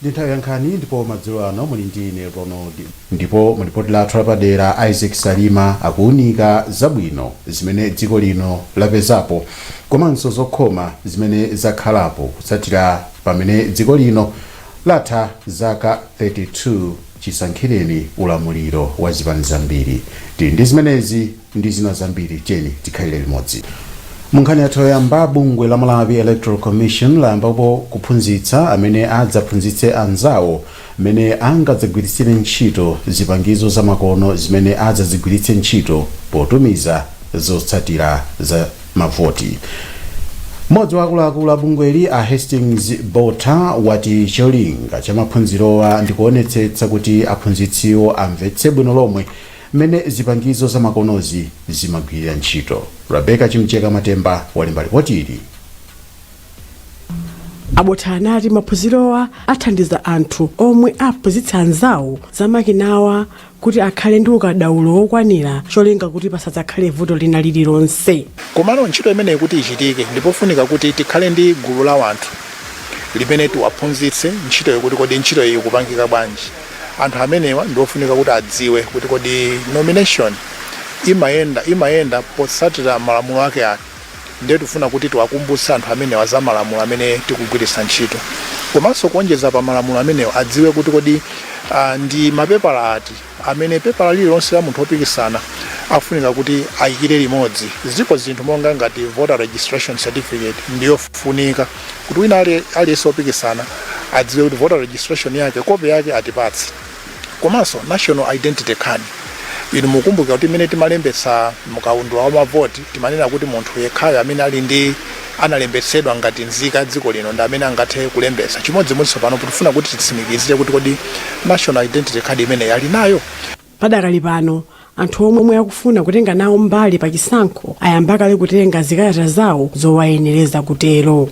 Nthawi ya Nkhani ndipo madzulo ano muli ndine Ronald ndipo mulipoti lathu lapadera Isaac Salima akuunika zabwino zimene dziko lino lapezapo komanso zokhoma zimene zakhalapo kutsatira pamene dziko lino latha zaka 32 chisankhireni ulamuliro wa zipani zambiri. Tili ndi zimenezi ndi zina zambiri, tiyeni tikhalire limodzi. Munkhani yathu yoyamba, bungwe la Malawi Electoral Commission layambapo kuphunzitsa amene adzaphunzitse anzawo amene angadzagwiritsire ntchito zipangizo zamakono zimene adzazigwiritse ntchito potumiza zotsatira za mavoti. Mmodzi wa akuluakulu a bungweli a Hastings Bota wati cholinga cha maphunzirowa ndikuonetsetsa kuti aphunzitsiwo amvetse bwino lomwe mmene zipangizo zamakonozi zimagwirira ntchito. Rebecca Chimcheka Matemba walemba ripoti ili. Abota anati maphunzirowa athandiza anthu omwe aphunzitsa anzawo zamakinawa kuti akhale ndi ukadaulo wokwanira cholinga kuti pasadzakhale vuto lina lililonse. Komano ntchito imeneyi kuti ichitike ndipofunika kuti tikhale ndi gulu la anthu limene tiwaphunzitse ntchito yokuti kodi ntchito iyi kupangika bwanji. Anthu amenewa ndiofunika kuti adziwe kuti kodi nomination imayenda potsatira malamulo ake. Ndiye tifuna kuti tiwakumbutsa anthu amenewa za malamulo amene tikugwiritsa ntchito. Komanso kuonjeza pa malamulo amenewa adziwe kuti kodi ndi mapepala ati amene pepala lililonse la munthu opikisana afunika kuti ayikire limodzi. Ziko zinthu monga ngati voter registration certificate ndiyofunika kuti wina aliyense opikisana adziwe kuti voter registration yake kopi yake atipatse. Komanso national identity card. Inu mukumbuka kuti imene timalembetsa mkaundula wa mavoti timanena kuti munthu yekhayo amene ali ndi analembetsedwa ngati nzika dziko lino ndi amene angathe kulembetsa. Chimodzimodzinso pano tifuna kuti titsimikizire kuti kodi national identity card imene yali nayo. Padakali pano anthu omwe akufuna kutenga nawo mbali pa chisankho ayamba kale kutenga zikalata zawo zowayenereza kutero.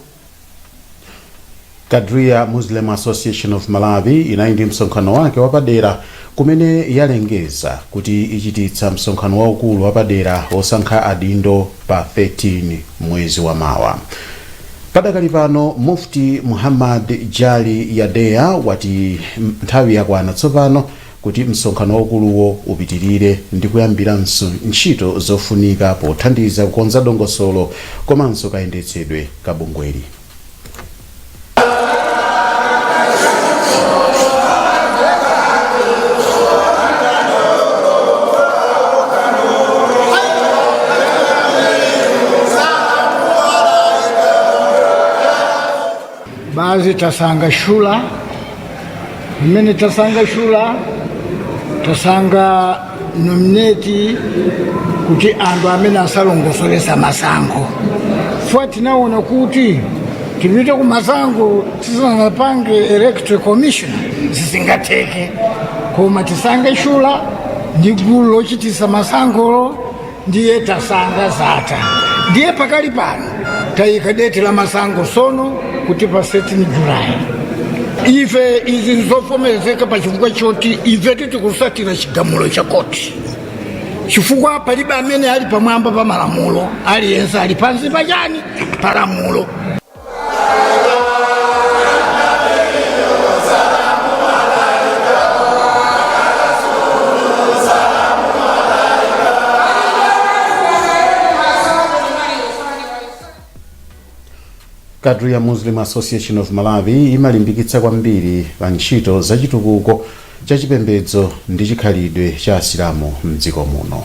Kadria Muslim Association of Malawi inali ndi msonkhano wake wapadera kumene yalengeza kuti ichititsa msonkhano waukulu wapadera osankha adindo pa 13 mwezi wa Mawa. Padakali pano Mufti Muhammad Jali Yadeya wati nthawi yakwana tsopano kuti msonkhano waukuluwo upitirire ndi kuyambiranso ntchito zofunika pothandiza kukonza dongosolo komanso kayendetsedwe kabungweli. Baadhi tasanga shula, imene tasanga shula, tasanga nominate kuti andu amene asalongosolesa masankho. Fuati naona kuti tipite ku masankho tisanapange Electoral Commission zisingateke. Koma tasanga shula ndi gulu lochitisa masankho ndiye tasanga zata. Ndiye pakali pano tayika date la masankho sono kuti pa 13 Julai. Ife izi nzofomerezeka pa chifukwa choti ife tikusatira chigamulo cha koti. Chifukwa palibe amene ali pamwamba pa malamulo, aliyense ali pansi pa chani malamulo. Kadria Muslim Association of Malawi imalimbikitsa kwambiri pa ntchito za chitukuko cha chipembedzo ndi chikhalidwe cha Asilamu m'dziko muno.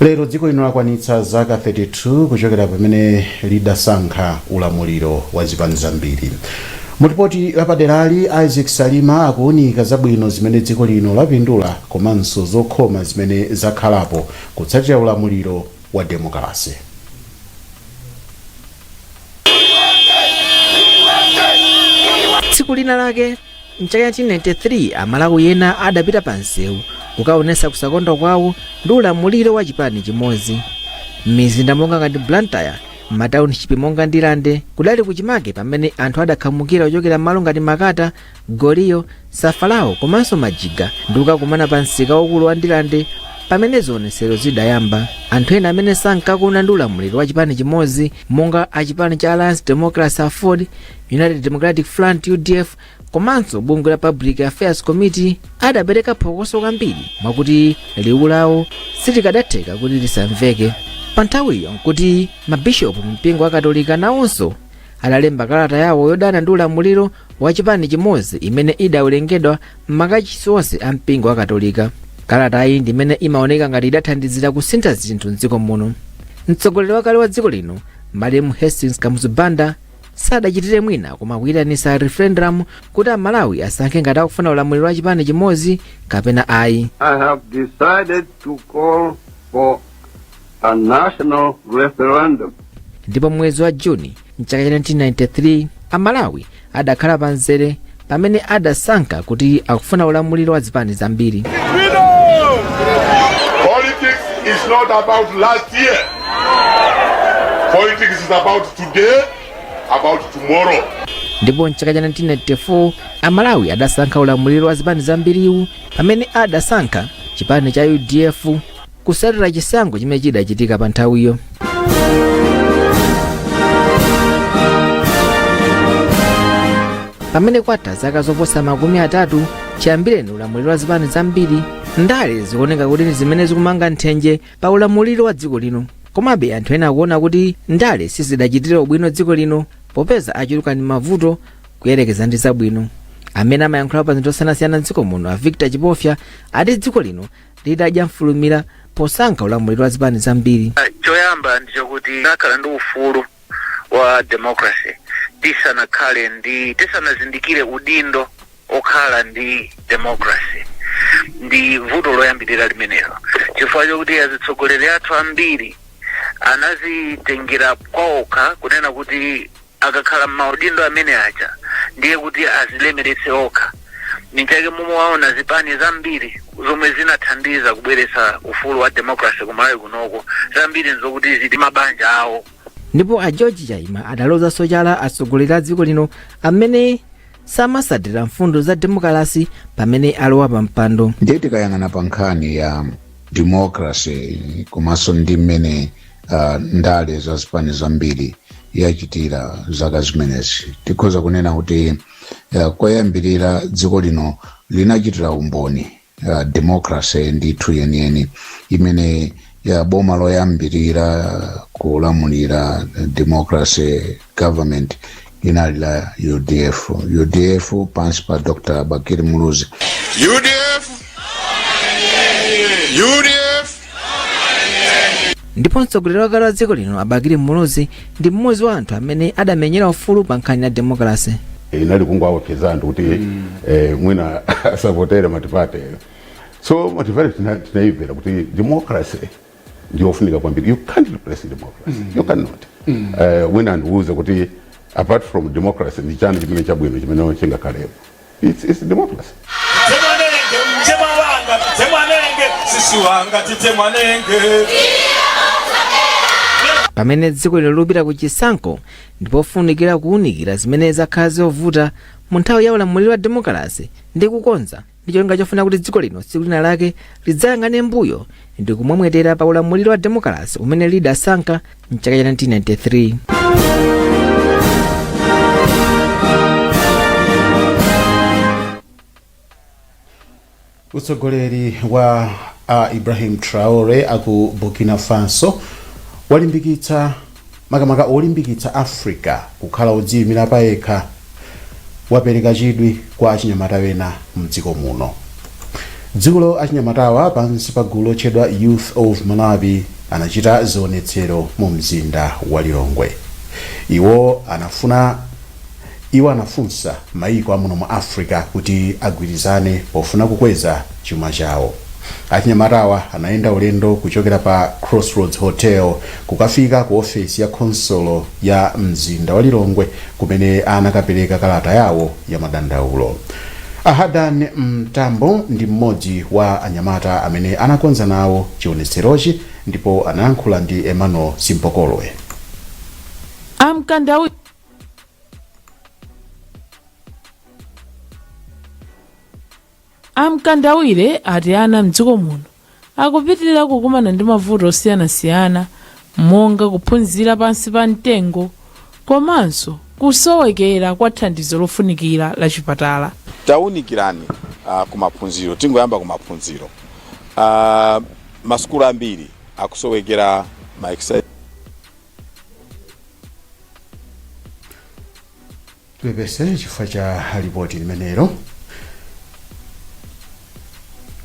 Lero dziko lino lakwanitsa zaka 32 kuchokera pamene lidasankha ulamuliro wa zipani zambiri. Mulipoti lapaderali Isaac Salima akuunika zabwino zimene dziko lino lapindula komanso zokhoma zimene zakhalapo kutsatira ulamuliro wa demokrasi. Tsiku lina lake mchaka 1993 amalawi ena adapita pansewu kukaonesa kusakonda kwawo ndi ulamuliro wa chipani chimodzi. Mizinda monga ngati Blantyre, mataunship monga Ndilande kudali kuchimake pamene anthu adakhamukira kuchokera malo ngati Makata, Goliyo, Safalawo komanso Majiga ndi kukakumana pa msika waukulu wa Ndilande pamene zionetsero zidayamba. Anthu ena amene sankakuna ndi ulamuliro wa chipani chimodzi monga achipani cha Alliance Democracy Afford, United Democratic Front UDF komanso bungwe la Public Affairs Committee adapereka phokoso kambiri mwakuti liwu lawo silikadatheka kuti lisamveke. Pa nthawiyo nkuti mabishopu mpingo wa Katolika nawonso adalemba kalata yawo yodana ndi ulamuliro wa chipani chimodzi imene idawerengedwa m'makachisi onse a mpingo wa Katolika. Kalata iyi ndimene imaoneka ngati idathandizira kusintha zinthu m'dziko muno. Mtsogoleri wakale wa dziko lino Malemu Hastings Kamuzubanda sadachitire mwina koma kuyitanitsa referendum kuti Amalawi asankhe ngati akufuna ulamuliro wa chipani chimodzi kapena ayi. I have decided to call for a national referendum. Ndipo mwezi wa Juni mchaka cha 1993 Amalawi adakhala panzere pamene adasankha kuti akufuna ulamuliro wa zipani zambiri. Politics is not about last year. Politics is about today, about tomorrow. Ndipo mchaka cha 1994 Amalawi adasankha ulamuliro wa zipani zambiriwu pamene adasankha chipani cha UDF kusatira chisankho chimene chidachitika pa nthawiyo. Pamene kwatha zaka zoposa makumi atatu chiyambireni ulamuliro wa zipani zambiri, ndale zikuoneka kuti zimene zikumanga nthenje pa ulamuliro wa dziko lino. Komabe anthu ena akuona kuti ndale sizidachitira ubwino dziko lino popeza achuluka ndi mavuto kuyerekeza ndi zabwino. Amene amayankhula pa zinthu zosiyanasiyana m'dziko muno a Victor Chipofya ati dziko lino lidadya mfulumira posankha ulamuliro wa zipani zambiri. Choyamba ndicho kuti nakhala ndi ufulu wa democracy tisanazindikire udindo okhala ndi democracy ndi vuto loyambirira limenelo, chifukwa chokuti azitsogoleri athu ambiri anazitengera kwaokha kunena kuti akakhala m'maudindo amene aja ndiye kuti azilemeretse okha. Ninchake mumawaona zipani zambiri zomwe zinathandiza kubweretsa ufulu wa democracy kumalawi kunoko zambiri nzokuti zili mabanja awo. Ndipo a George Chaima adaloza sochala atsogoleri a dziko lino amene samasatira mfundo za demokrasi pamene alowa pa mpando. Ndiye tikayang'ana pa nkhani ya democracy komanso ndi mmene ndale za zipani zambiri yachitira zaka zimenezi, tikhoza kunena kuti koyambirira dziko lino linachitira umboni democracy ndithu yeniyeni imene ya boma loyambirira kulamulira democracy government inali la UDF pansi pa Dr. Bakiri Muluzi. UDF. Ndipo mtsogoleri wakale wa dziko lino Bakiri Muluzi ndi mmodzi wa anthu amene adamenyera ufulu pa nkhani ya democracy. Inali kungawapeza anthu kuti mwina asapotere matipate. So matipate tinaimvera kuti democracy ndiyofunika kwambiri. You can't replace democracy. You cannot. Mwina ndiuze kuti apart from democracy ndi chani chimene chabwino chimene chingakhalepo. It's democracy. Pamene dziko lino lupita ku chisankho ndipo funikira kuunikira zimene zakhala zovuta mu nthawi ya ulamuliro wa democracy ndi kukonza ndi cholinga chofuna kuti dziko lino tsiku lina lake lidzayang'ane mbuyo ndi kumwemwetera pa ulamuliro wa democracy umene lidasankha mchaka cha 1993. Utsogoleri wa Ibrahim Traore aku Burkina Faso walimbikitsa makamaka olimbikitsa Africa kukhala odziyimira pa yekha, wapereka chidwi kwa achinyamata ena mdziko muno. Dziko achinyamatawa pansi pa gulu lotchedwa Youth of Malawi anachita zionetsero mu mzinda wa Lilongwe. Iwo anafunsa maiko amuno mu Africa kuti agwirizane pofuna kukweza chuma chawo. Achinyamatawa anaenda ulendo kuchokera pa Crossroads Hotel kukafika ku ofesi ya konsolo ya mzinda wa Lilongwe kumene anakapereka kalata yawo ya madandaulo. Ahadan Mtambo ndi mmodzi wa anyamata amene anakonza nawo chionetserochi ndipo anayankhula ndi Emmanuel Simpokolwe. Amkandawire ati ana mdziko muno akupitirira kukumana ndi mavuto osiyanasiyana monga kuphunzira pansi pa mtengo komanso kusowekera kwa thandizo lofunikira la chipatala. Tawunikirani kumaphunziro, tingoyamba kumaphunziro. Masukulu ambiri akusowekera ma exercise. Tupepese chifukwa cha ripoti limenelo.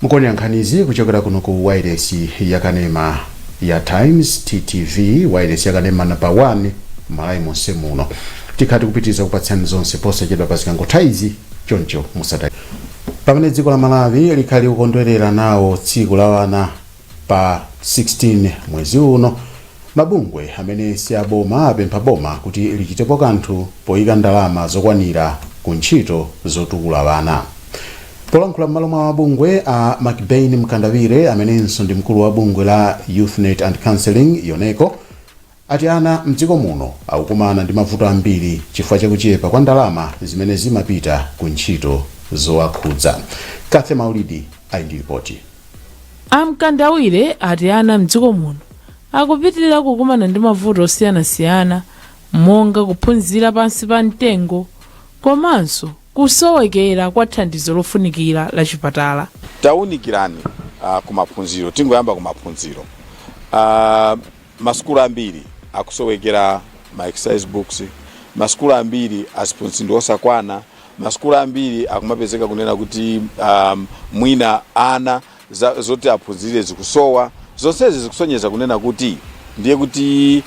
Mukoni Nkhanizi kuchokera kuno ku wireless yakanema ya Times TTV, wireless yakanema namba 1 malawi monse muno. Tikhati kupitiza kupatsani zonse posachedwa pasikango thaizi choncho musatayi. Pamene dziko la Malawi likhali kukondwerera nawo tsiku la wana pa 16 mwezi uno, mabungwe amene si aboma apempha boma kuti lichitepo kanthu poyika ndalama zokwanira ku ntchito zotukula wana. Polankhula m'malo mwa mabungwe a Macbain Mkandawire amenenso ndi mkulu wa bungwe la Youthnet and Counseling Yoneko, ati ana mdziko muno akukumana ndi mavuto ambiri chifukwa chakuchepa kwa ndalama zimene zimapita ku ntchito zowakhudza. Kathe Maulidi ayindipoti. Mkandawire ati ana mdziko muno akupitirira kukumana ndi mavuto osiyanasiyana monga kuphunzira pansi pa mtengo komanso kusowekera kwa thandizo lofunikira la chipatala. Tawunikirani kumaphunziro, tingoyamba kumaphunziro. Masukulu ambiri akusowekera ma exercise books, masukulu ambiri asiponsindo osakwana, masukulu ambiri akumapezeka kunena kuti mwina ana zoti aphunzire zikusowa. Zonsezi zikusonyeza kunena kuti ndiye kuti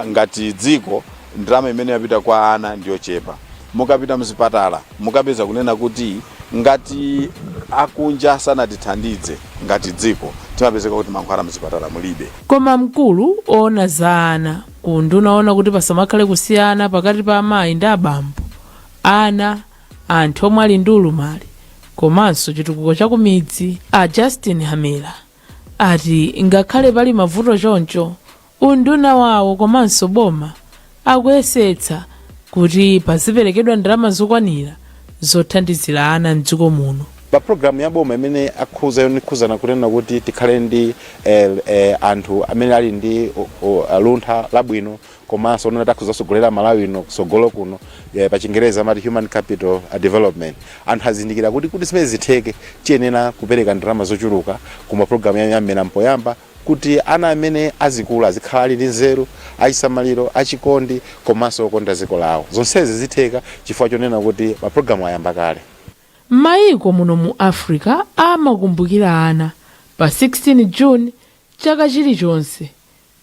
ngati dziko ndalama imene yapita kwa ana ndiyo chepa. Mukapita mzipatala mukapeza kunena kuti ngati akunja sanatithandize ngati dziko timapezeka kuti mankhwala mzipatala mulibe. Koma mkulu ona za ana kundunaona kuti pasamakhale kusiyana pakati pa amayi ndi abambo, ana, anthu omwe ali ndi ulumali komanso chitukuko cha kumidzi a Justin Hamera ati ngakhale pali mavuto choncho unduna wawo komanso boma akuyesetsa kuti paziperekedwa ndalama zokwanira zothandizira ana mdziko muno. Pa programu ya boma imene yokhuzana kunena kuti tikhale ndi anthu amene ali ndi luntha labwino komanso onena takhuzasogolera Malawi ino kusogolo kuno pa Chingereza amati human capital development. Anthu azindikira kuti zimene zitheke tiyenera kupereka ndalama zochuluka kuma programu ya Hamera mpoyamba kuti ana amene azikula azikhala ali ndi nzeru, achisamaliro, achikondi komanso okonda dziko lawo. Zonsezi zitheka chifukwa chonena kuti ma programu ayamba kale. Mayiko muno mu Africa amakumbukira ana pa 16 June chaka chilichonse,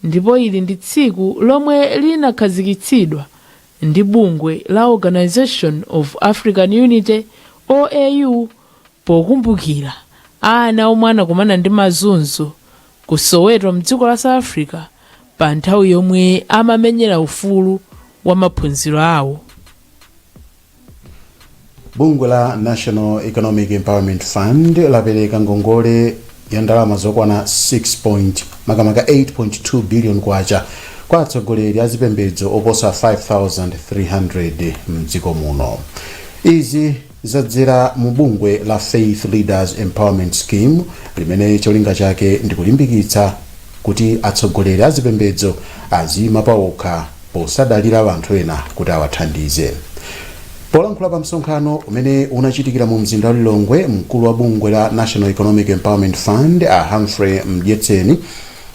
ndipo ili ndi tsiku lomwe linakhazikitsidwa ndi bungwe la Organization of African Unity OAU pokumbukira ana omwe anakumana ndi mazunzo ku Soweto mdziko la South Africa pa nthawi yomwe amamenyera ufulu wa maphunziro awo. Bungwe la National Economic Empowerment Fund lapereka ngongole ya ndalama zokwana 8.2 billion kwacha kwa atsogoleri a zipembedzo oposa 5,300 mdziko muno. Izi zadzera mu bungwe la Faith Leaders Empowerment Scheme limene cholinga chake ndi kulimbikitsa kuti atsogoleri a zipembedzo azima pawokha posadalira anthu ena kuti awathandize. Polankhula pa msonkhano umene unachitikira mu mzinda wa Lilongwe, mkulu wa bungwe la National Economic Empowerment Fund a Humphrey Mdyetseni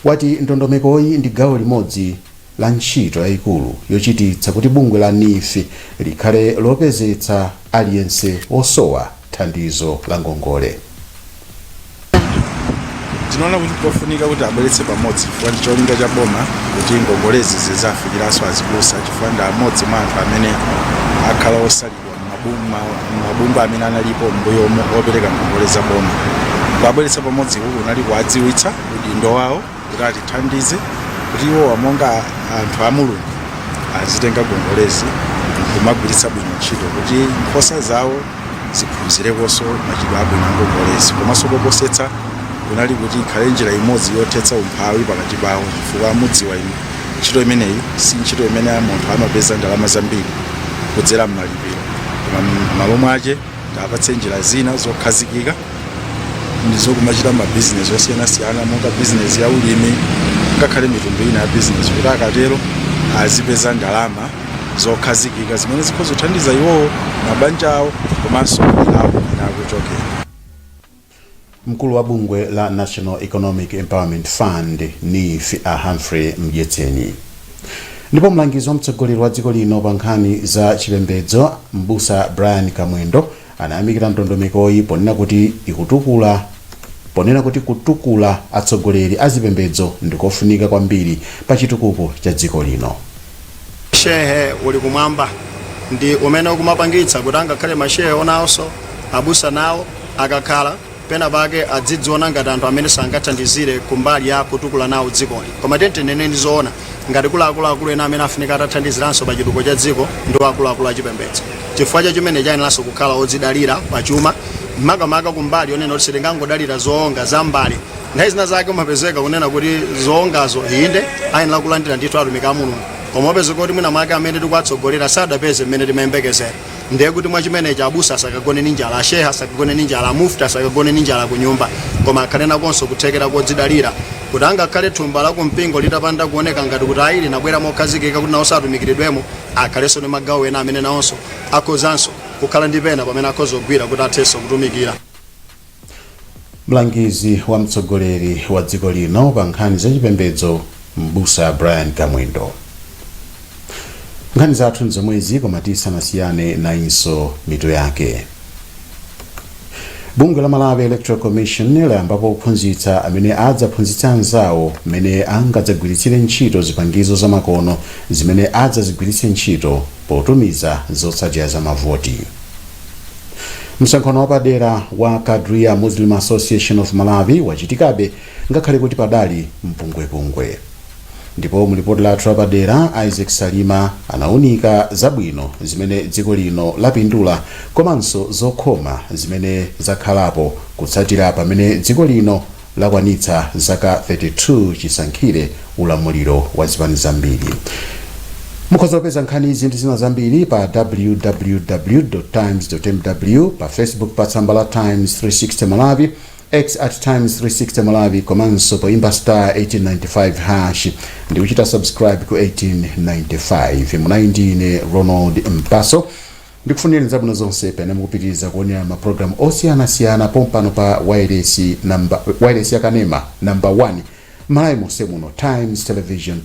wati ndondomekoyi ndi gawo limodzi la ntchito yayikulu yochititsa kuti bungwe la NIF likhale lopezetsa aliyense osowa thandizo la ngongole. Tinaona kuti pofunika kuti abweretse pamodzi chifukwa ndi cholinga cha boma kuti ngongolezi zizafikiranso azibusa chifukwa ndi amodzi mwa anthu amene akhala osalidwa mabungwe amene analipo mbuyo opereka ngongole za boma. Kubweretsa pamodzi uku unali kuwadziwitsa udindo wawo kuti atithandize kuti iwo monga anthu a Mulungu azitenga ngongolezi kumagwiritsa bwino ntchito kuti nkhosa zawo ziphunzirekonso machitidwe abwino a ngongolezi, komanso koposetsa kunali kuti ikhale njira imodzi yothetsa umphawi pakati pawo chifukwa mudziwa inu ntchito imeneyi si ntchito imene munthu amapeza ndalama zambiri kudzera mmalipiro, koma malo mwache tapatse njira zina zokhazikika ndizokumachita mabizinesi osiyana-siyana monga bizinesi ya ulimi ngakhale mitundu ina ya bizinesi kuti akatero azipeza ndalama zokhazikika zimene zikhoza kuthandiza iwowo mabanja awo komanso awo akuchokera. Mkulu wa bungwe la National Economic Empowerment Fund NEF Humphrey Mjetseni. Ndipo mlangizi wa mtsogoleri wa dziko lino pa nkhani za chipembedzo Mbusa Brian Kamwendo anayamikira ndondomekoyi ponena kuti kutukula atsogoleri azipembedzo ndikofunika kwambiri pa chitukuko cha dziko lino. Shehe uli kumwamba ndi umene ukumapangitsa kuti angakhale mashehe onawonso abusa nawo akakhala pena pake adzidziona ngati anthu amene sangathandizire kumbali ya kutukula nawo dzikoli. Koma teneneni zoona ngati akuluakulu ena amene afunika atathandiziranso pa chitukuko cha dziko ndi akuluakulu achipembedzo. Chifukwa cha chimene chayeneranso kukhala odzidalira pachuma makamaka kumbali yonena kuti sitingangodalira zoonga za mbali. Nthawi zina zake umapezeka kunena kuti zoongazo inde ayenera kulandira ndithu atumiki a Mulungu. Koma upezeka kuti mwina mwake amene tikuwatsogolera sadapeze mmene timayembekezera. Ndiye kuti mwa chimenechi abusa asakagone ndi njala, asheha asakagone ndi njala, mufti asakagone ndi njala ku nyumba, koma akhale nakonso kuthekera kodzidalira kuti angakhale thumba la kumpingo litapanda kuoneka ngati kuti ayi linabwera mokhazikika kuti nawo satumikiridwemo, akhalenso ndi magawo ena amene nawonso akhozanso kukhala ndi pena pamene akhoza kugwira kuti athenso kutumikira. Mlangizi wa mtsogoleri wa dziko lino pa nkhani za chipembedzo Mbusa Brian Kamwendo. Nkhani zathu nzomwezi koma tisanasiyane nainso mito yake. Bungwe la Malawi Electoral Commission layambapo kuphunzitsa amene adzaphunzitsa anzawo mmene angadzagwiritsire ntchito zipangizo zamakono zimene adzazigwiritse ntchito potumiza zotsatira za mavoti. Msonkhano wapadera wa Kadria Muslim Association of Malawi wachitikabe ngakhale kuti padali mpungwepungwe. Ndipo mulipoti lathu lapadera Isaac Salima anaunika zabwino zimene dziko lino lapindula komanso zokhoma zimene zakhalapo kutsatira pamene dziko lino lakwanitsa zaka 32 chisankhire ulamuliro wa zipani zambiri. Mukhoza kupeza nkhani izi ndi zina zambiri pa www.times.mw, pa Facebook pa tsamba la Times 360 Malawi, X @Times360 Malawi, komanso pa imba star 1895# ndi kuchita subscribe ku 1895. Munaindine Ronald Mpaso ndikufunira zabwino zonse pene mukupitiriza kuonera maprogram osiyana-siyana pompano pa wireless yakanema number 1 Malawi monse muno Times Television.